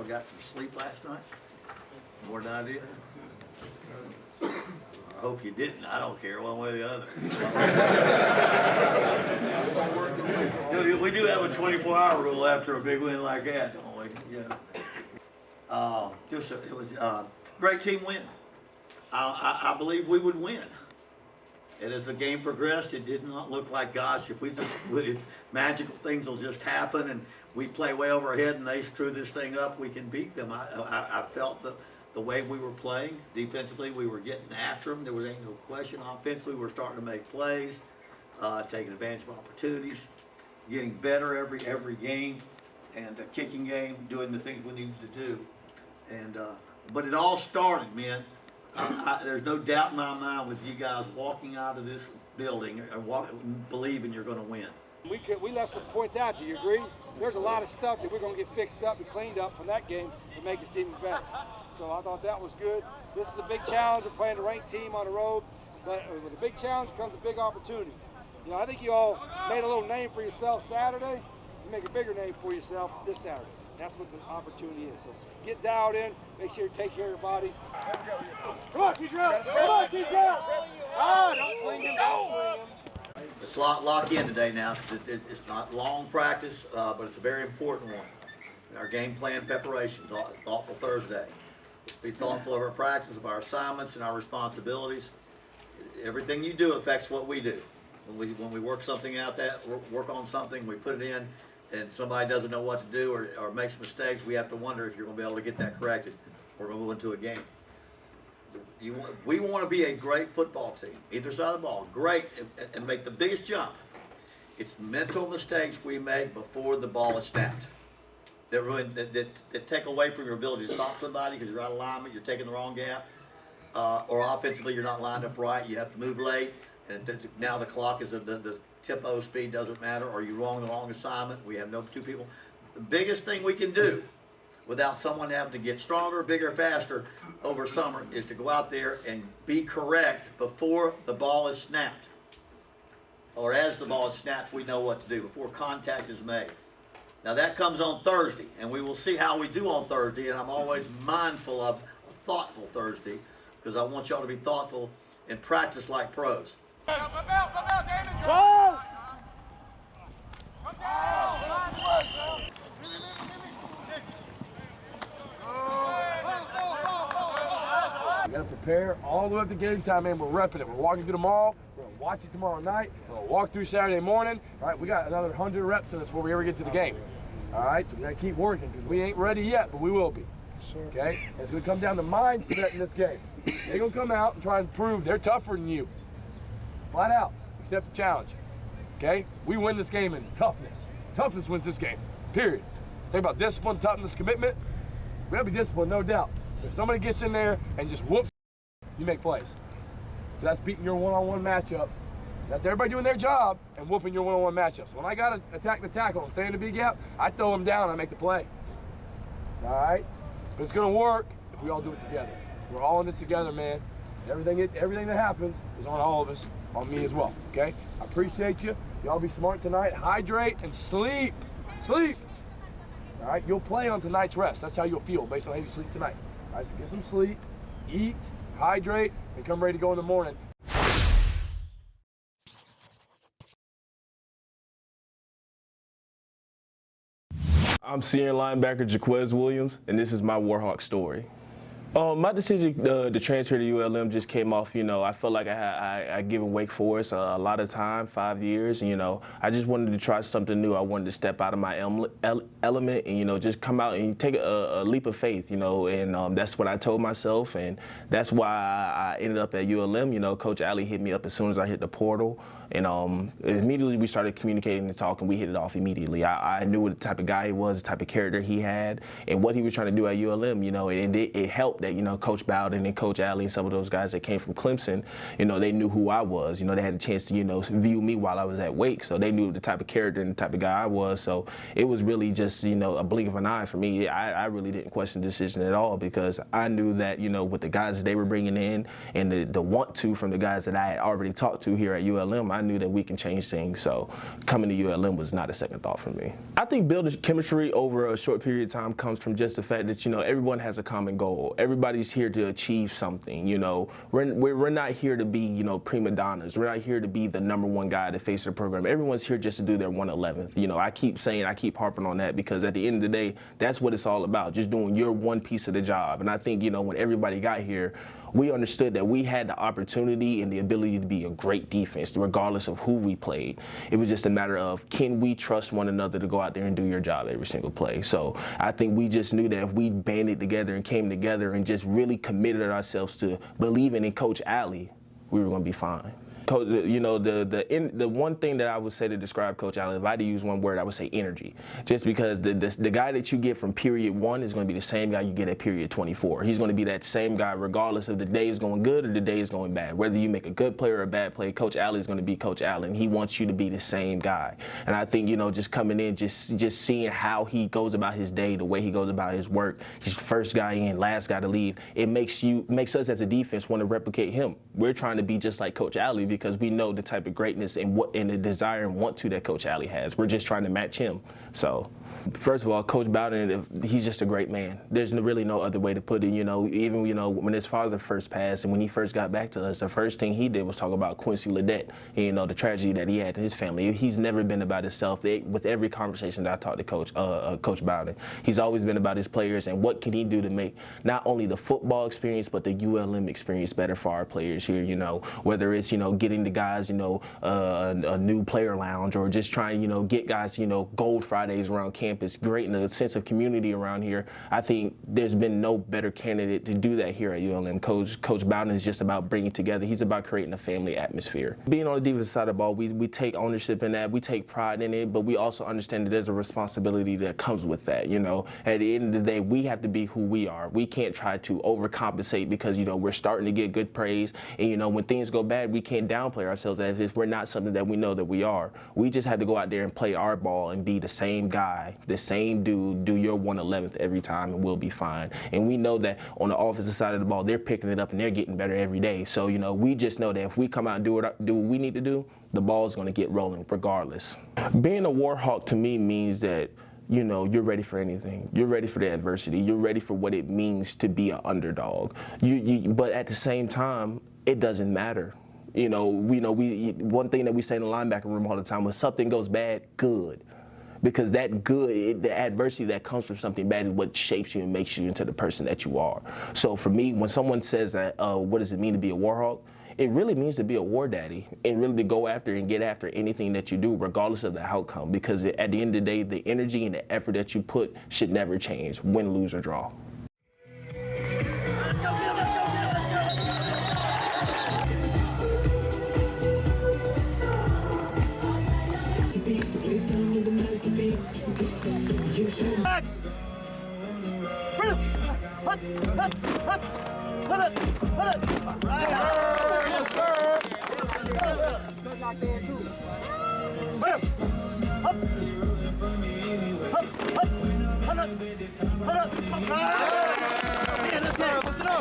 Y'all got some sleep last night? More than I did? I hope you didn't. I don't care one way or the other. We do have a 24-hour rule after a big win like that, don't we? Yeah. It was a great team win. I believe we would win. And as the game progressed, it did not look like, gosh, if magical things will just happen and we play way over our head and they screw this thing up, we can beat them. I felt the way we were playing. Defensively, we were getting after them. There ain't no question. Offensively, we were starting to make plays, taking advantage of opportunities, getting better every game, and kicking game, doing the things we needed to do. And but it all started, man. There's no doubt in my mind with you guys walking out of this building and believing you're going to win. We left some points out. You agree? There's a lot of stuff that we're going to get fixed up and cleaned up from that game to make us even better. So I thought that was good. This is a big challenge of playing a ranked team on the road, but with a big challenge comes a big opportunity. You know, I think you all made a little name for yourself Saturday. You make a bigger name for yourself this Saturday. That's what the opportunity is. So get dialed in. Make sure you take care of your bodies. Come on, keep going. Come on, keep going. Ah, don't swing him. Don't swing him. Let's lock in today now. It's not long practice, but it's a very important one. In our game plan preparation, Thoughtful Thursday. Let's be thoughtful of our practice, of our assignments, and our responsibilities. Everything you do affects what we do. When we work something out, work on something, we put it in, and somebody doesn't know what to do or makes mistakes, we have to wonder if you're going to be able to get that corrected. We're going to go into a game. We want to be a great football team, either side of the ball, great, and make the biggest jump. It's mental mistakes we make before the ball is snapped that take away from your ability to stop somebody because you're out of alignment, you're taking the wrong gap, or offensively you're not lined up right, you have to move late, and now the clock is the tempo speed doesn't matter, or you're wrong the long assignment. We have no two people. The biggest thing we can do without someone having to get stronger, bigger, faster over summer is to go out there and be correct before the ball is snapped. Or as the ball is snapped, we know what to do before contact is made. Now that comes on Thursday, and we will see how we do on Thursday, and I'm always mindful of a thoughtful Thursday because I want y'all to be thoughtful and practice like pros. Go! We got to prepare all the way up to game time, man. We're repping it. We're walking through tomorrow. We're going to watch it tomorrow night. We're going to walk through Saturday morning. All right, we got another 100 reps in us before we ever get to the game. All right, so we got to keep working because we ain't ready yet, but we will be. Okay? And it's going to come down to mindset in this game. They're going to come out and try and prove they're tougher than you. Flat out. Accept the challenge. Okay? We win this game in toughness. Toughness wins this game. Period. Think about discipline, toughness, commitment. We gotta be disciplined, no doubt. If somebody gets in there and just whoops, you make plays. That's beating your one-on-one matchup. That's everybody doing their job and whooping your one-on-one matchup. So when I gotta attack the tackle and stay in the big gap, I throw him down and I make the play. All right? But it's gonna work if we all do it together. We're all in this together, man. Everything that happens is on all of us, on me as well, okay? I appreciate you. Y'all be smart tonight. Hydrate and sleep. Sleep. All right? You'll play on tonight's rest. That's how you'll feel based on how you sleep tonight. All right? So get some sleep, eat, hydrate, and come ready to go in the morning. I'm senior linebacker Jaquez Williams, and this is my Warhawk story. My decision to transfer to ULM just came off, I felt like I given Wake Forest a lot of time, 5 years, and, I just wanted to try something new. I wanted to step out of my element and, just come out and take a leap of faith, and that's what I told myself, and that's why I ended up at ULM. Coach Alley hit me up as soon as I hit the portal, and immediately we started communicating and talking. We hit it off immediately. I knew what the type of guy he was, the type of character he had, and what he was trying to do at ULM, and it helped that, Coach Bowden and Coach Alley and some of those guys that came from Clemson, they knew who I was. They had a chance to, view me while I was at Wake, so they knew the type of character and the type of guy I was. So it was really just, a blink of an eye for me. I really didn't question the decision at all because I knew that, with the guys that they were bringing in and the want to from the guys that I had already talked to here at ULM, I knew that we can change things. So coming to ULM was not a second thought for me. I think building chemistry over a short period of time comes from just the fact that, everyone has a common goal. Everybody's here to achieve something. We're not here to be, prima donnas. We're not here to be the number one guy at the face of the program. Everyone's here just to do their 111th. I keep harping on that because at the end of the day, that's what it's all about, just doing your one piece of the job. And I think, when everybody got here, we understood that we had the opportunity and the ability to be a great defense, regardless of who we played. It was just a matter of, can we trust one another to go out there and do your job every single play? So I think we just knew that if we banded together and came together and just really committed ourselves to believing in Coach Alley, we were going to be fine. The one thing that I would say to describe Coach Allen, if I had to use one word, I would say energy. Just because the guy that you get from period 1 is going to be the same guy you get at period 24. He's going to be that same guy regardless if the day is going good or the day is going bad. Whether you make a good play or a bad play, Coach Allen is going to be Coach Allen. He wants you to be the same guy. And I think, just coming in, just seeing how he goes about his day, the way he goes about his work, he's the first guy in, last guy to leave, it makes us as a defense want to replicate him. We're trying to be just like Coach Allen because we know the type of greatness and the desire and want to that Coach Alley has. We're just trying to match him. So, first of all, Coach Bowden, he's just a great man. There's really no other way to put it. Even when his father first passed and when he first got back to us, the first thing he did was talk about Quincy Ledet, the tragedy that he had in his family. He's never been about himself. With every conversation that I talked to Coach Bowden, he's always been about his players and what can he do to make not only the football experience but the ULM experience better for our players here. Whether it's getting the guys a new player lounge or just trying get guys Gold Fridays around campus, creating a sense of community around here. I think there's been no better candidate to do that here at ULM. Coach Bowden is just about bringing together. He's about creating a family atmosphere. Being on the defensive side of the ball, we take ownership in that. We take pride in it, but we also understand that there's a responsibility that comes with that. At the end of the day, we have to be who we are. We can't try to overcompensate because we're starting to get good praise, and when things go bad, we can't downplay ourselves as if we're not something that we know that we are. We just have to go out there and play our ball and be the same guy, the same dude, do your 111th every time, and we'll be fine. And we know that on the offensive side of the ball, they're picking it up and they're getting better every day. So, we just know that if we come out and do what we need to do, the ball's going to get rolling regardless. Being a Warhawk to me means that you're ready for anything. You're ready for the adversity. You're ready for what it means to be an underdog. But at the same time, it doesn't matter. One thing that we say in the linebacker room all the time, when something goes bad, good. Because the adversity that comes from something bad is what shapes you and makes you into the person that you are. So for me, when someone says that, what does it mean to be a Warhawk? It really means to be a war daddy and really to go after and get after anything that you do, regardless of the outcome. Because at the end of the day, the energy and the effort that you put should never change, win, lose, or draw.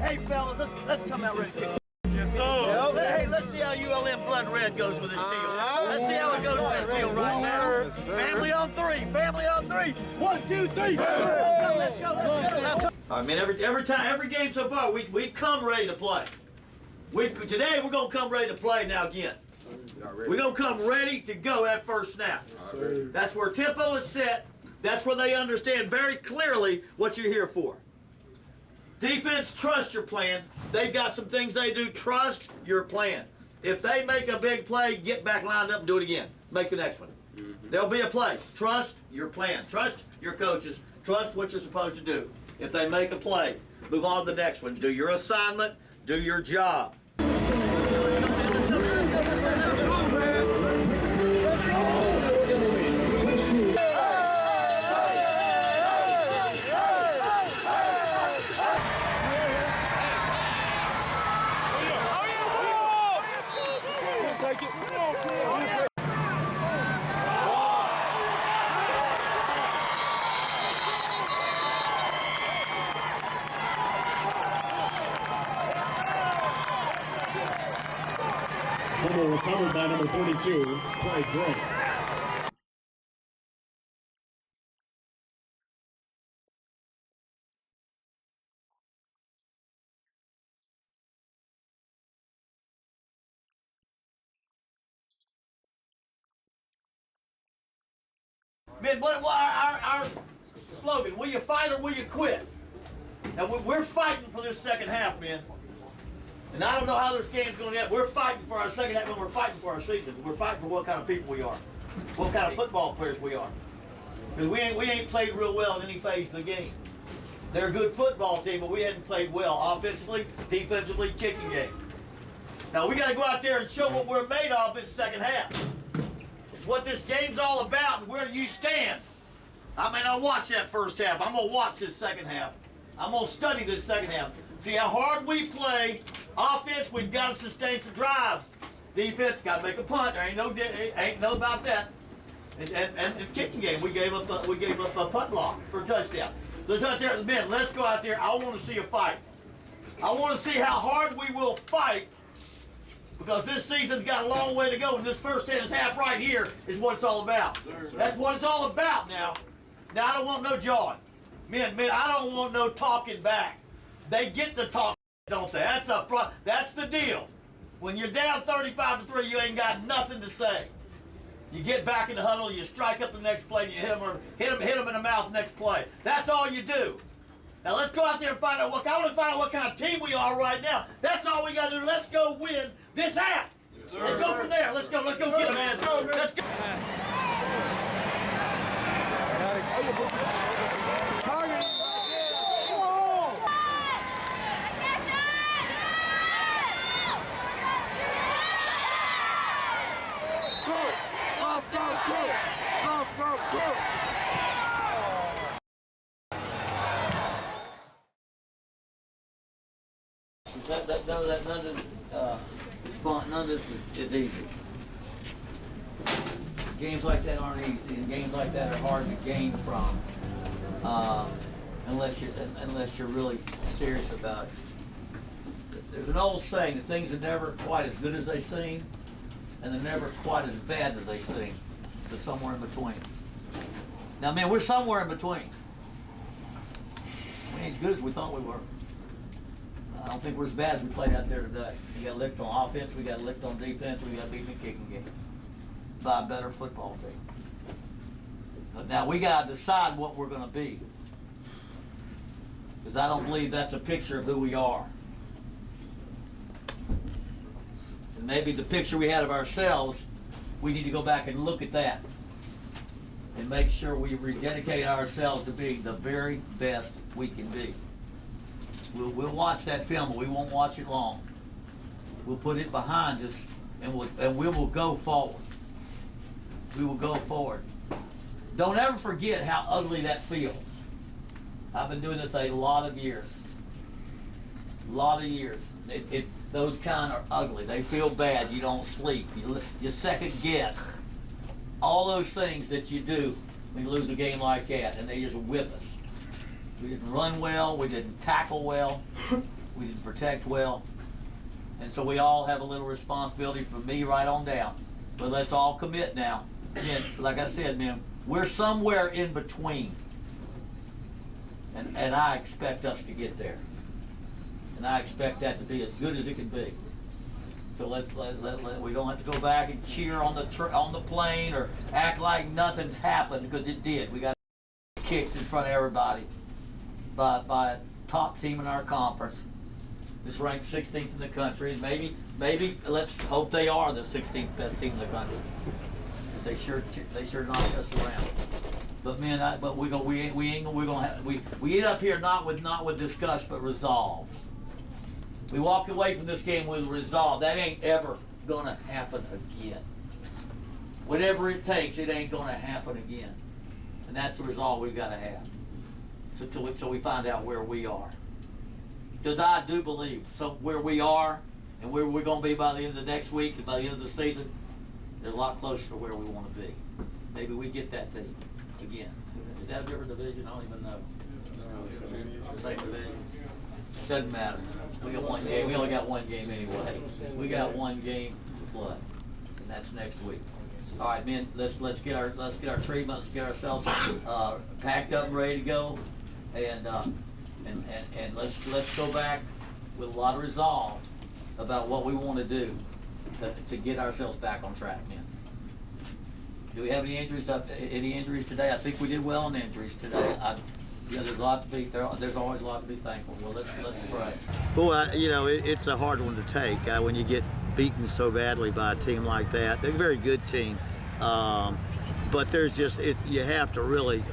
Hey fellas, let's come out ready to kick. Hey, let's see how ULM blood red goes with this deal. Let's see how it goes with this deal right now. Family on three. 1, 2, 3. Let's go. I mean, every game so far, we've come ready to play. Today we're gonna come ready to play now again. We're gonna come ready to go at first snap. That's where tempo is set. That's where they understand very clearly what you're here for. Defense, trust your plan. They've got some things they do. Trust your plan. If they make a big play, get back lined up and do it again. Make the next one. There'll be a play. Trust your plan. Trust your coaches. Trust what you're supposed to do. If they make a play, move on to the next one. Do your assignment. Do your job. fumble recovered by number 42, Trey Drake. Man, what our slogan, will you fight or will you quit? And we're fighting for this second half, man. And I don't know how this game's going to end. We're fighting for our second half, and we're fighting for our season. We're fighting for what kind of people we are, what kind of football players we are. Because we ain't played real well in any phase of the game. They're a good football team, but we hadn't played well offensively, defensively, kicking game. Now we got to go out there and show what we're made of this second half. It's what this game's all about and where you stand. I may not watch that first half. I'm going to watch this second half. I'm going to study this second half. See how hard we play. Offense, we've got to sustain some drives. Defense, got to make a punt. There ain't no about that. And kicking game, we gave up a punt block for a touchdown. So let's out there, men. Let's go out there. I want to see a fight. I want to see how hard we will fight, because this season's got a long way to go. And this first half right here is what it's all about. That's what it's all about now. Now I don't want no jawing. Men, I don't want no talking back. They get the talk, don't they? That's the deal. When you're down 35-3, you ain't got nothing to say. You get back in the huddle, you strike up the next play, and you hit them in the mouth next play. That's all you do. Now let's go out there and find out I want to find out what kind of team we are right now. That's all we got to do. Let's go win this half. Yes, sir. Let's go from there. Let's go get them, man. Let's go. None of this is easy. Games like that aren't easy, and games like that are hard to gain from unless you're really serious about it. There's an old saying that things are never quite as good as they seem, and they're never quite as bad as they seem. They're somewhere in between. Now, man, we're somewhere in between. We ain't as good as we thought we were. I don't think we're as bad as we played out there today. We got licked on offense, we got licked on defense, we got beaten in the kicking game by a better football team. But now we got to decide what we're going to be, because I don't believe that's a picture of who we are. And maybe the picture we had of ourselves, we need to go back and look at that and make sure we rededicate ourselves to being the very best we can be. We'll watch that film, but we won't watch it long. We'll put it behind us, and we will go forward. We will go forward. Don't ever forget how ugly that feels. I've been doing this a lot of years. A lot of years. Those kind are ugly. They feel bad. You don't sleep. You second guess. All those things that you do when you lose a game like that, and they just whip us. We didn't run well, we didn't tackle well, we didn't protect well. And so we all have a little responsibility, from me right on down. But let's all commit now. Again, like I said, man, we're somewhere in between. And I expect us to get there. And I expect that to be as good as it can be. So we don't have to go back and cheer on the plane or act like nothing's happened, because it did. We got kicked in front of everybody by a top team in our conference. It's ranked 16th in the country. Maybe let's hope they are the 16th best team in the country. They sure knocked us around. But man, we get up here not with disgust, but resolve. We walk away from this game with resolve. That ain't ever gonna happen again. Whatever it takes, it ain't gonna happen again. And that's the resolve we've got to have. So we find out where we are. Because I do believe, where we are and where we're going to be by the end of the next week and by the end of the season, is a lot closer to where we want to be. Maybe we get that team again. Is that a different division? I don't even know. Same division. Doesn't matter. We got one game. We only got one game anyway. We got one game. play, and that's next week. All right, men. Let's get our treatment. Let's get ourselves packed up and ready to go, and let's go back with a lot of resolve about what we want to do to get ourselves back on track, man. Do we have any injuries? Any injuries today? I think we did well in injuries today. There's a lot to be. There's always a lot to be thankful. Well, let's pray. Boy, it's a hard one to take when you get beaten so badly by a team like that. They're a very good team, but there's just you have to really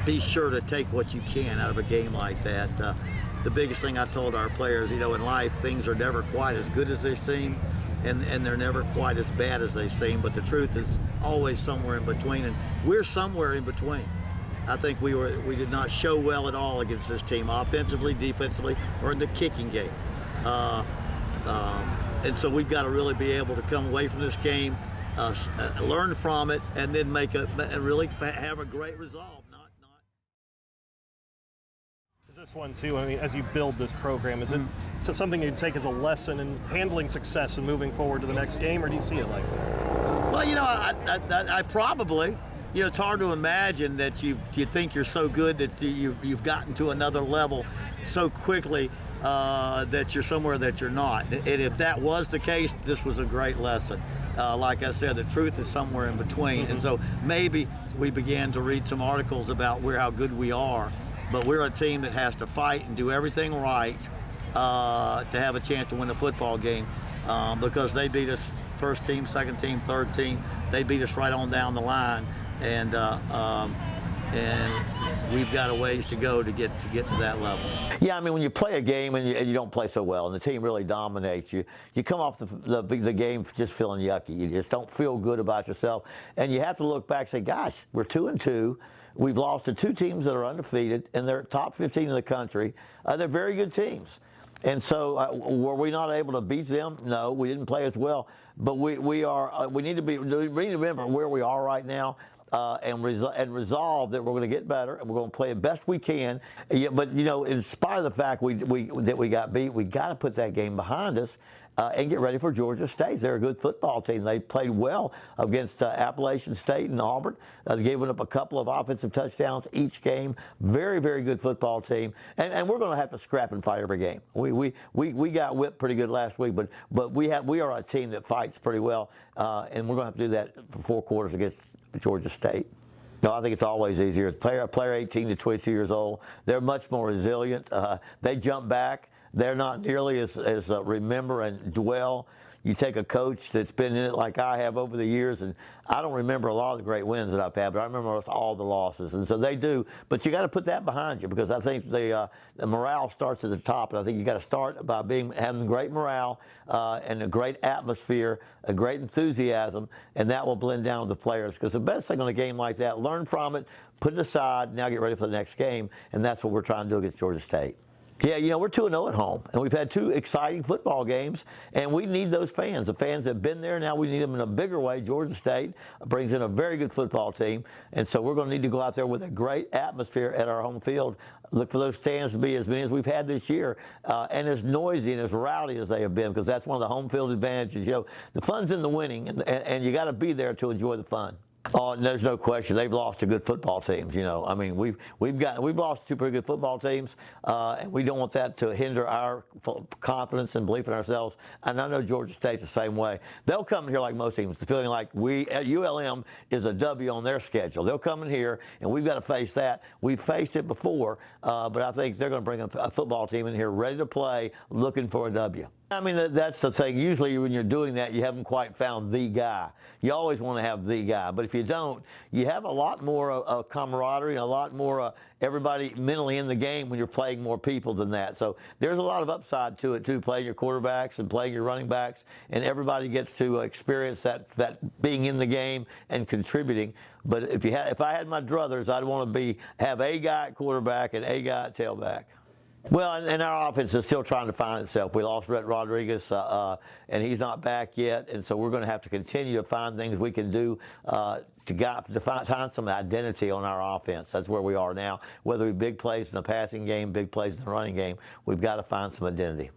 be sure to take what you can out of a game like that. The biggest thing I told our players, in life, things are never quite as good as they seem, and they're never quite as bad as they seem, but the truth is always somewhere in between, and we're somewhere in between. I think we did not show well at all against this team, offensively, defensively, or in the kicking game. And so we've got to really be able to come away from this game, learn from it, and then really have a great resolve. Is this one too, as you build this program, is it something you take as a lesson in handling success and moving forward to the next game, or do you see it like that? Well, I probably, it's hard to imagine that you think you're so good that you've gotten to another level so quickly that you're somewhere that you're not. And if that was the case, this was a great lesson. Like I said, the truth is somewhere in between. And so maybe we began to read some articles about how good we are. But we're a team that has to fight and do everything right to have a chance to win a football game because they beat us first team, second team, third team. They beat us right on down the line, and we've got a ways to go to get to that level. Yeah, when you play a game and you don't play so well, and the team really dominates you, you come off the game just feeling yucky. You just don't feel good about yourself, and you have to look back and say, "Gosh, we're 2-2." We've lost to two teams that are undefeated, and they're top 15 in the country. They're very good teams. And so were we not able to beat them? No, we didn't play as well. But we need to remember where we are right now and resolve that we're going to get better and we're going to play the best we can. Yeah, but, in spite of the fact that we got beat, we got to put that game behind us. And get ready for Georgia State. They're a good football team. They played well against Appalachian State and Auburn. They gave up a couple of offensive touchdowns each game. Very, very good football team. And we're going to have to scrap and fight every game. We got whipped pretty good last week, but we are a team that fights pretty well, and we're going to have to do that for 4 quarters against Georgia State. No, I think it's always easier. A player 18 to 22 years old, they're much more resilient. They jump back. They're not nearly as remember and dwell. You take a coach that's been in it like I have over the years, and I don't remember a lot of the great wins that I've had, but I remember all the losses. And so they do. But you got to put that behind you because I think the morale starts at the top, and I think you got to start by having great morale and a great atmosphere, a great enthusiasm, and that will blend down with the players. Because the best thing on a game like that, learn from it, put it aside, now get ready for the next game, and that's what we're trying to do against Georgia State. Yeah, we're 2-0 at home, and we've had 2 exciting football games, and we need those fans. The fans have been there. Now we need them in a bigger way. Georgia State brings in a very good football team, and so we're going to need to go out there with a great atmosphere at our home field. Look for those stands to be as many as we've had this year, and as noisy and as rowdy as they have been, because that's one of the home field advantages. The fun's in the winning, and you got to be there to enjoy the fun. Oh, there's no question. They've lost to good football teams. We've lost 2 pretty good football teams, and we don't want that to hinder our confidence and belief in ourselves. And I know Georgia State's the same way. They'll come in here like most teams, feeling like ULM is a W on their schedule. They'll come in here, and we've got to face that. We've faced it before, but I think they're going to bring a football team in here ready to play, looking for a W. That's the thing. Usually when you're doing that, you haven't quite found the guy. You always want to have the guy. But if you don't, you have a lot more camaraderie, a lot more everybody mentally in the game when you're playing more people than that. So there's a lot of upside to it, too, playing your quarterbacks and playing your running backs. And everybody gets to experience that being in the game and contributing. But if I had my druthers, I'd want to have a guy at quarterback and a guy at tailback. Well, and our offense is still trying to find itself. We lost Rhett Rodriguez, and he's not back yet, and so we're going to have to continue to find things we can do to find some identity on our offense. That's where we are now. Whether it be big plays in the passing game, big plays in the running game, we've got to find some identity.